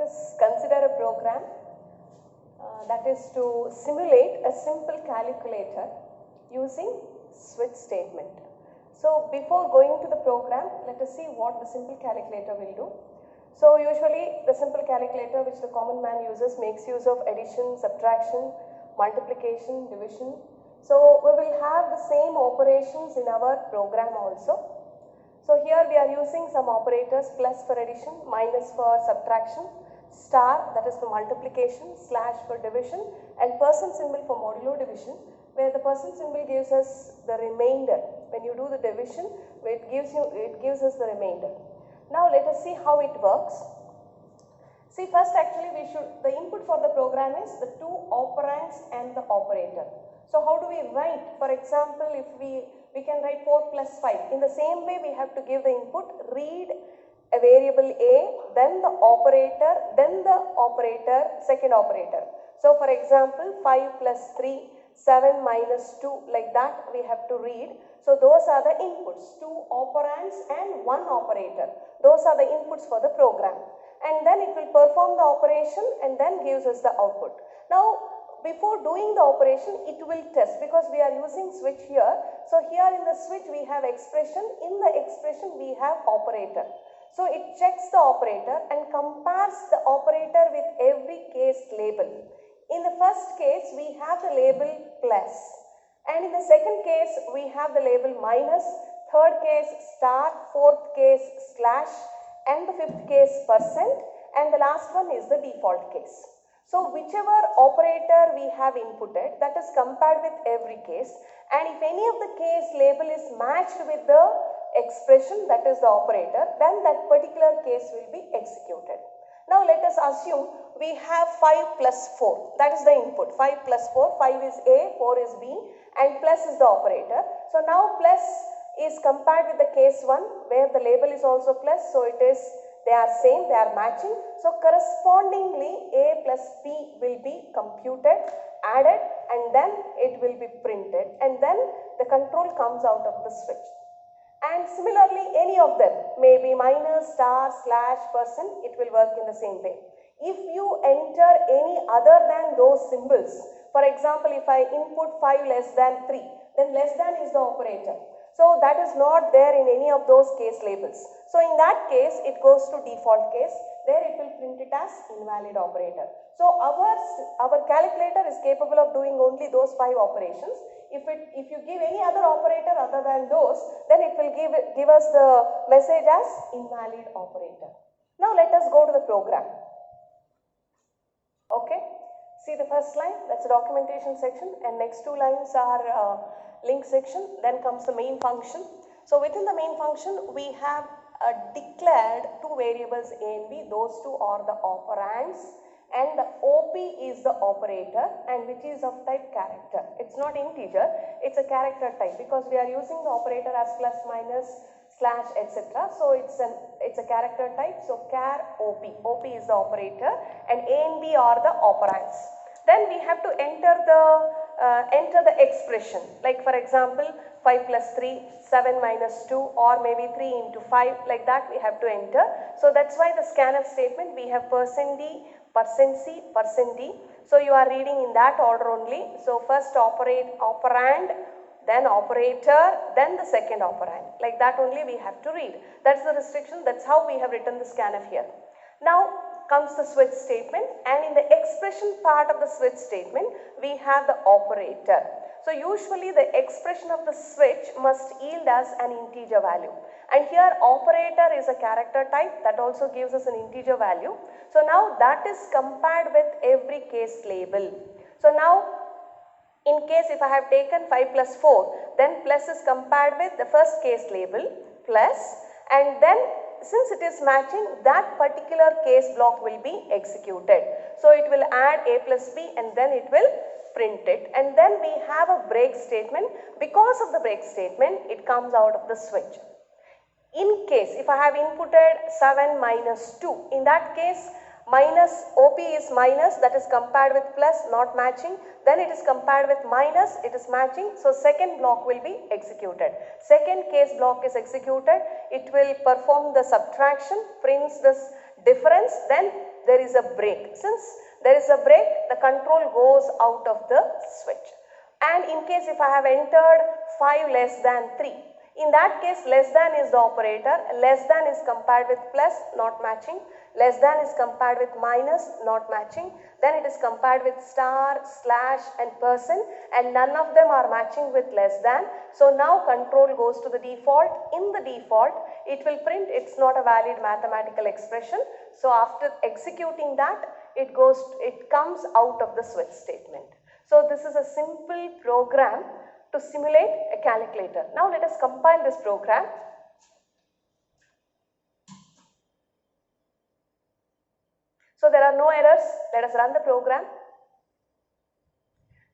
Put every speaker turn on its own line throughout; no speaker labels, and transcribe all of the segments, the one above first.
us consider a program that is to simulate a simple calculator using switch statement. So before going to the program, let us see what the simple calculator will do. So usually the simple calculator which the common man uses makes use of addition, subtraction, multiplication, division. So we will have the same operations in our program also. So here we are using some operators: plus for addition, minus for subtraction, star that is for multiplication, slash for division, and percent symbol for modulo division, where the percent symbol gives us the remainder. When you do the division, it gives us the remainder. Now let us see how it works. See, first actually the input for the program is the two operands and the operator. So how do we write? For example, if we can write 4 plus 5. In the same way, we have to give the input, read a variable A, then the operator, second operator. So for example, 5 plus 3, 7 minus 2, like that we have to read. So those are the inputs, 2 operands and 1 operator. Those are the inputs for the program. And then it will perform the operation and then gives us the output. Now, before doing the operation, it will test, because we are using switch here. So here in the switch we have expression, in the expression we have operator. So it checks the operator and compares the operator with every case label. In the first case we have the label plus, and in the second case we have the label minus, third case star, fourth case slash, and the fifth case percent, and the last one is the default case. So whichever operator we have inputted, that is compared with every case, and if any of the case label is matched with the expression, that is the operator, then that particular case will be executed. Now let us assume we have 5 plus 4, that is the input. 5 plus 4, 5 is A, 4 is B, and plus is the operator. So now plus is compared with the case 1 where the label is also plus, so they are same, they are matching. So correspondingly A plus B will be computed, added, and then it will be printed, and then the control comes out of the switch. And similarly, any of them, maybe minus, star, slash, percent, it will work in the same way. If you enter any other than those symbols, for example, if I input 5 less than 3, then less than is the operator. So that is not there in any of those case labels. So in that case, it goes to default case. There it will print it as invalid operator. So our calculator is capable of doing only those 5 operations. If you give any other operator other than those, then it will give us the message as invalid operator. Now let us go to the program. Okay. See the first line, that's the documentation section, and next 2 lines are link section. Then comes the main function. So within the main function, we have declared 2 variables A and B. Those 2 are the operands, and the OP is the operator, and which is of type character. It's not integer, it's a character type, because we are using the operator as plus, minus, slash, etc. So it's a character type. So char OP. OP is the operator, and A and B are the operands. Then we have to enter the expression. Like for example, 5 plus 3, 7 minus 2, or maybe 3 into 5, like that we have to enter. So that's why the scanf statement we have %d, %c, %d. So you are reading in that order only. So first operand, then operator, then the second operand. Like that only we have to read. That's the restriction. That's how we have written the scanf here. Now comes the switch statement, and in the expression part of the switch statement, we have the operator. So usually the expression of the switch must yield us an integer value. And here operator is a character type, that also gives us an integer value. So now that is compared with every case label. So now in case if I have taken 5 plus 4, then plus is compared with the first case label, plus, and then since it is matching, that particular case block will be executed. So it will add A plus B, and then it will print it. And then we have a break statement. Because of the break statement, it comes out of the switch. In case if I have inputted 7 minus 2, in that case minus OP is minus, that is compared with plus, not matching. Then it is compared with minus, it is matching. So second block will be executed. Second case block is executed. It will perform the subtraction, prints this difference, then there is a break. Since there is a break, the control goes out of the switch. And in case if I have entered 5 less than 3, in that case less than is the operator, less than is compared with plus, not matching, less than is compared with minus, not matching, then it is compared with star, slash and percent, and none of them are matching with less than. So now control goes to the default. In the default, it will print it's not a valid mathematical expression. So after executing that, it comes out of the switch statement. So this is a simple program to simulate a calculator. Now let us compile this program. So there are no errors. Let us run the program.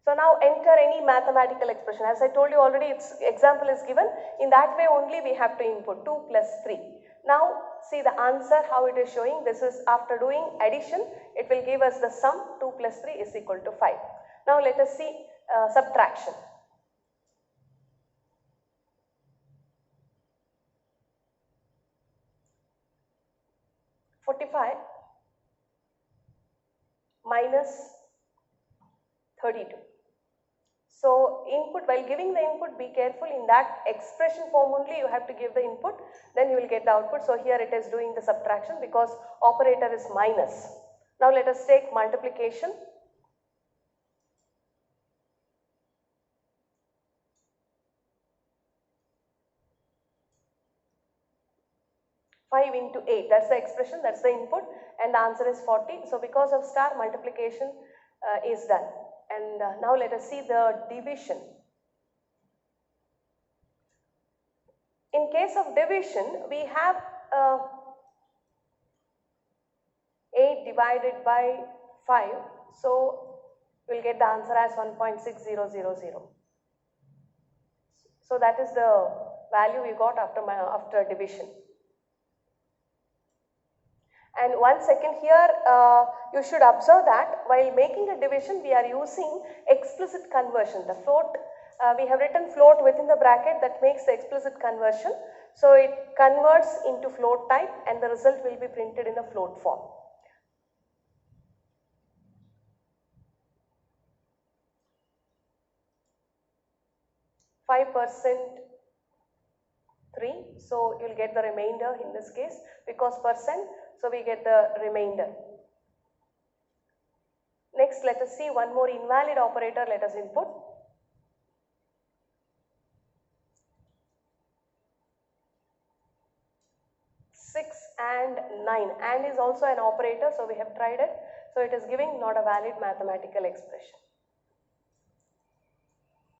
So now enter any mathematical expression. As I told you already, its example is given. In that way only we have to input 2 plus 3. Now see the answer how it is showing. This is after doing addition. It will give us the sum 2 plus 3 is equal to 5. Now let us see subtraction. minus 32. So input, while giving the input, be careful, in that expression form only you have to give the input, then you will get the output. So here it is doing the subtraction because operator is minus. Now let us take multiplication. Five into 8, that's the expression, that's the input, and the answer is 40. So because of star, multiplication is done. And now let us see the division. In case of division, we have 8 divided by 5. So we will get the answer as 1.6000. So that is the value we got after division. And 1 second here, you should observe that while making a division, we are using explicit conversion. The float, we have written float within the bracket, that makes the explicit conversion. So it converts into float type and the result will be printed in a float form. %3, so you will get the remainder in this case, because percent, so we get the remainder. Next, let us see one more invalid operator, let us input. Six and 9, and is also an operator, so we have tried it. So it is giving not a valid mathematical expression.